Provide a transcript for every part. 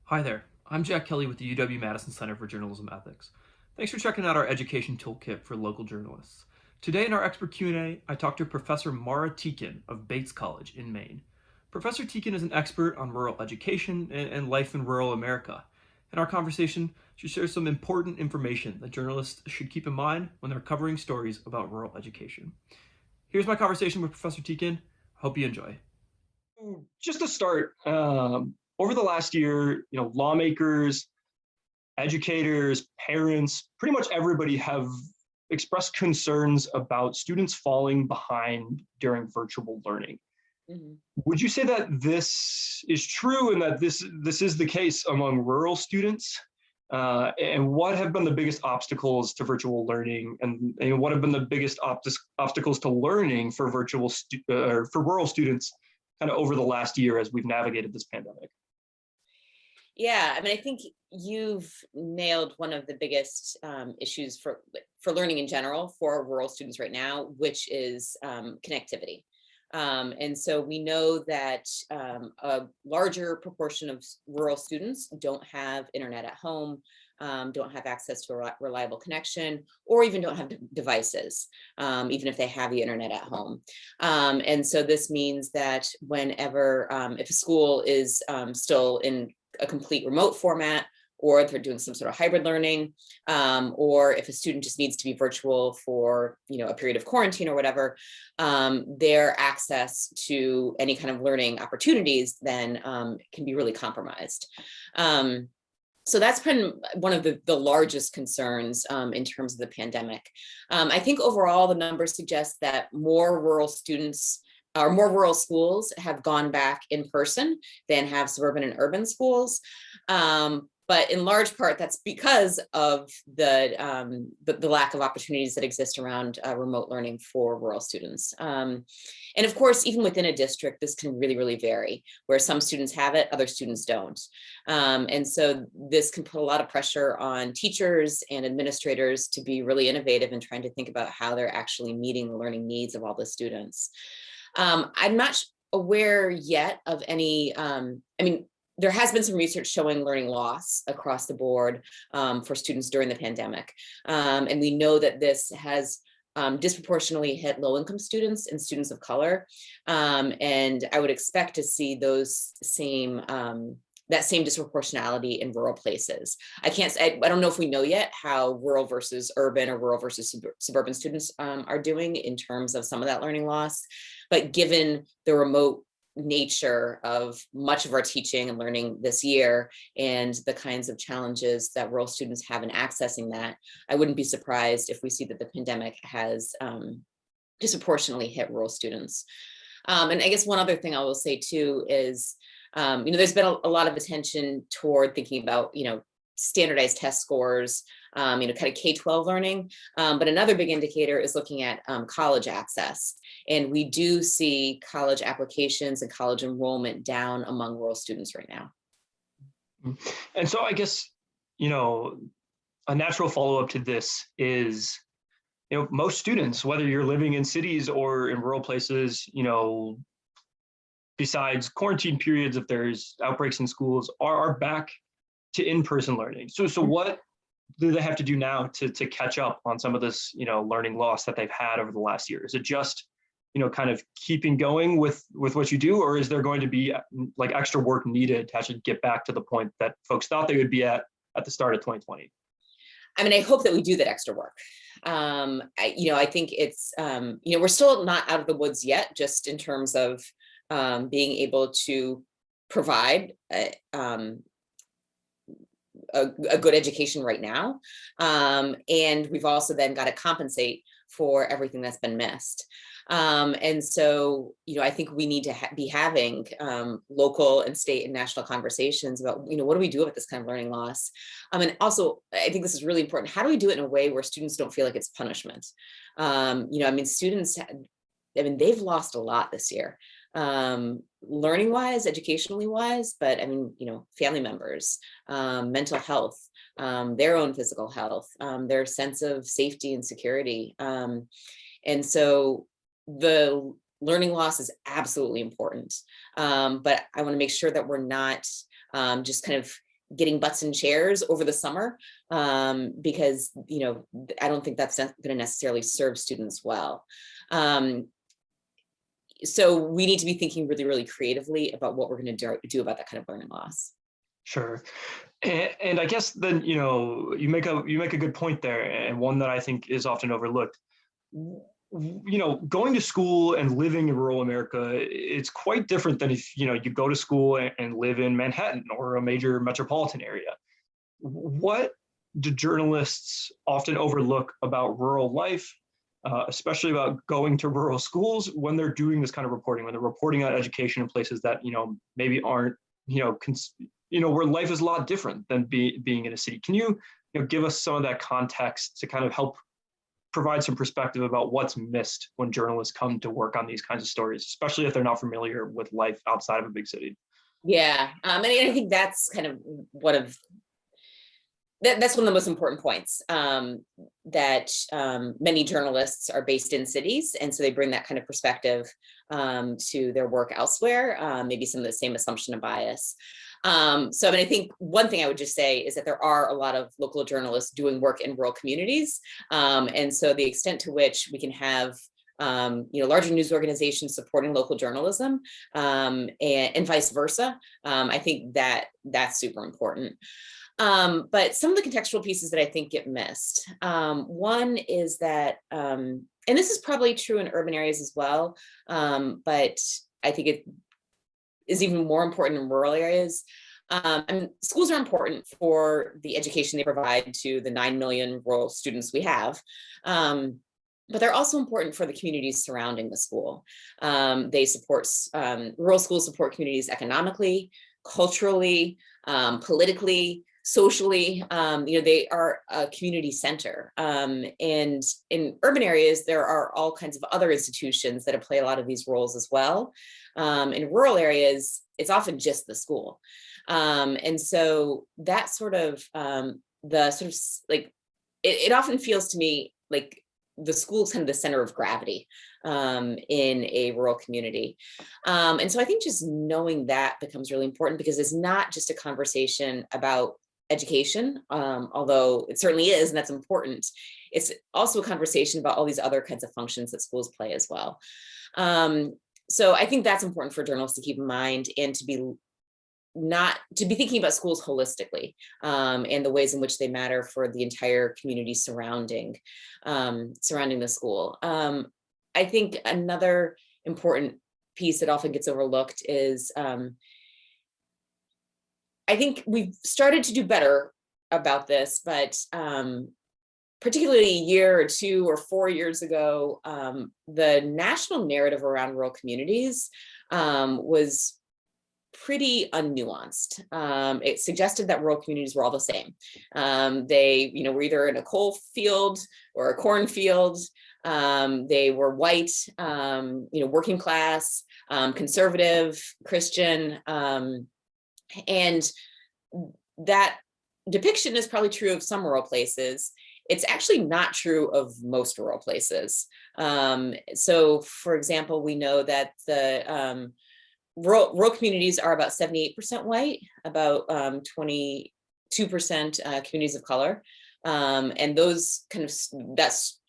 Hi there, I'm Jack Kelly with the UW-Madison Center for Journalism Ethics. Thanks for checking out our education toolkit for local journalists. Today in our expert Q&A, I talked to Professor Mara Tieken of Bates College in Maine. Professor Tieken is an expert on rural education and life in rural America. In our conversation, she shares some important information that journalists should keep in mind when they're covering stories about rural education. Here's my conversation with Professor Tieken. Hope you enjoy. Just to start, over the last year, lawmakers, educators, parents, pretty much everybody have expressed concerns about students falling behind during virtual learning. Mhm. Would you say that this is true and that this is the case among rural students? And what have been the biggest obstacles to virtual learning, and what have been the biggest obstacles to learning for or for rural students, kind of over the last year as we've navigated this pandemic? Yeah, I mean, I think you've nailed one of the biggest issues for learning in general for rural students right now, which is connectivity. And so we know that a larger proportion of rural students don't have internet at home, don't have access to a reliable connection, or even don't have devices, even if they have the internet at home. And so this means that whenever, if a school is still in a complete remote format, or if they're doing some sort of hybrid learning, or if a student just needs to be virtual for a period of quarantine or whatever, their access to any kind of learning opportunities then can be really compromised. So that's been one of the largest concerns in terms of the pandemic. I think overall the numbers suggest that more rural students or more rural schools have gone back in person than have suburban and urban schools. But in large part, that's because of the lack of opportunities that exist around remote learning for rural students. And of course, even within a district, this can really, really vary, where some students have it, other students don't. And so this can put a lot of pressure on teachers and administrators to be really innovative in trying to think about how they're actually meeting the learning needs of all the students. I'm not aware yet of any, I mean, there has been some research showing learning loss across the board for students during the pandemic. And we know that this has disproportionately hit low-income students and students of color. And I would expect to see those same that same disproportionality in rural places. I don't know if we know yet how rural versus urban or rural versus suburban students are doing in terms of some of that learning loss. But given the remote nature of much of our teaching and learning this year and the kinds of challenges that rural students have in accessing that, I wouldn't be surprised if we see that the pandemic has disproportionately hit rural students. And I guess one other thing I will say too is, there's been a lot of attention toward thinking about, standardized test scores, kind of K-12 learning. But another big indicator is looking at college access. And we do see college applications and college enrollment down among rural students right now. And so I guess, a natural follow-up to this is, most students, whether you're living in cities or in rural places, besides quarantine periods, if there's outbreaks in schools, are back to in-person learning. So what do they have to do now to catch up on some of this, learning loss that they've had over the last year? Is it just, kind of keeping going with what you do, or is there going to be like extra work needed to actually get back to the point that folks thought they would be at the start of 2020? I mean, I hope that we do that extra work. I think it's, we're still not out of the woods yet, just in terms of being able to provide a good education right now. And we've also then got to compensate for everything that's been missed. And so, I think we need to be having local and state and national conversations about, what do we do with this kind of learning loss? And also, I think this is really important. How do we do it in a way where students don't feel like it's punishment? Students, they've lost a lot this year, learning wise, educationally wise, but family members, mental health, their own physical health, their sense of safety and security. And so the learning loss is absolutely important. But I want to make sure that we're not just kind of getting butts in chairs over the summer, because, I don't think that's going to necessarily serve students well. So we need to be thinking really, really creatively about what we're going to do about that kind of learning loss. Sure. And I guess then, you make a good point there, and one that I think is often overlooked. Going to school and living in rural America, it's quite different than if, you go to school and live in Manhattan or a major metropolitan area. What do journalists often overlook about rural life, especially about going to rural schools when they're doing this kind of reporting, when they're reporting on education in places that, maybe aren't, where life is a lot different than being in a city? Can you, give us some of that context to kind of help provide some perspective about what's missed when journalists come to work on these kinds of stories, especially if they're not familiar with life outside of a big city? Yeah, and I think that's kind of that's one of the most important points, that many journalists are based in cities, and so they bring that kind of perspective to their work elsewhere, maybe some of the same assumption of bias. So I think one thing I would just say is that there are a lot of local journalists doing work in rural communities. And so the extent to which we can have larger news organizations supporting local journalism, and vice versa, I think that that's super important. But some of the contextual pieces that I think get missed. One is that, and this is probably true in urban areas as well, but I think it is even more important in rural areas. Schools are important for the education they provide to the 9 million rural students we have. But they're also important for the communities surrounding the school. Rural schools support communities economically, culturally, politically, socially. They are a community center. And in urban areas, there are all kinds of other institutions that play a lot of these roles as well. In rural areas, it's often just the school. And so that sort of, it often feels to me like the school is kind of the center of gravity in a rural community. And so I think just knowing that becomes really important, because it's not just a conversation about education, although it certainly is, and that's important. It's also a conversation about all these other kinds of functions that schools play as well. So I think that's important for journalists to keep in mind, and to be thinking about schools holistically, and the ways in which they matter for the entire community surrounding the school. I think another important piece that often gets overlooked is, I think we've started to do better about this, but particularly a year or 2 or 4 years ago, the national narrative around rural communities was pretty unnuanced. It suggested that rural communities were all the same. They, were either in a coal field or a cornfield. They were white, working class, conservative, Christian, and that depiction is probably true of some rural places. It's actually not true of most rural places. So, for example, we know that the rural communities are about 78% white, about 22% communities of color, and those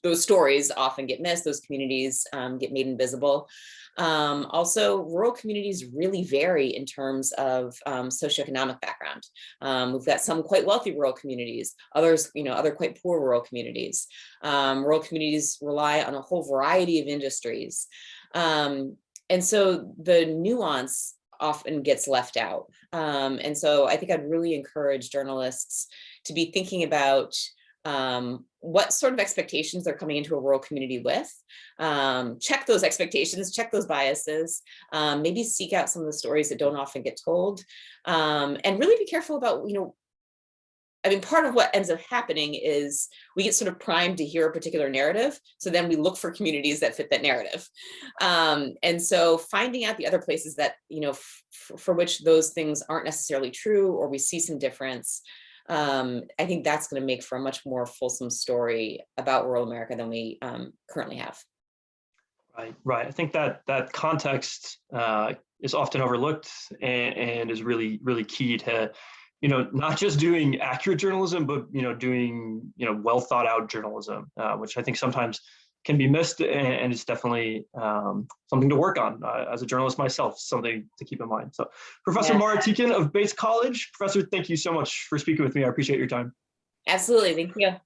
those stories often get missed. Those communities get made invisible. Also, rural communities really vary in terms of socioeconomic background. We've got some quite wealthy rural communities, others, other quite poor rural communities. Rural communities rely on a whole variety of industries. And so the nuance often gets left out. And so I think I'd really encourage journalists to be thinking about what sort of expectations they're coming into a rural community with. Check those expectations, check those biases, maybe seek out some of the stories that don't often get told, and really be careful about, part of what ends up happening is we get sort of primed to hear a particular narrative. So then we look for communities that fit that narrative. And so finding out the other places that, for which those things aren't necessarily true, or we see some difference, I think that's going to make for a much more fulsome story about rural America than we currently have. Right. I think that context is often overlooked, and is really, really key to not just doing accurate journalism, but, doing, well thought out journalism, which I think sometimes can be missed, and it's definitely something to work on as a journalist myself, something to keep in mind. So Professor Yeah. Mara Tieken of Bates College. Professor, thank you so much for speaking with me. I appreciate your time. Absolutely. Thank you.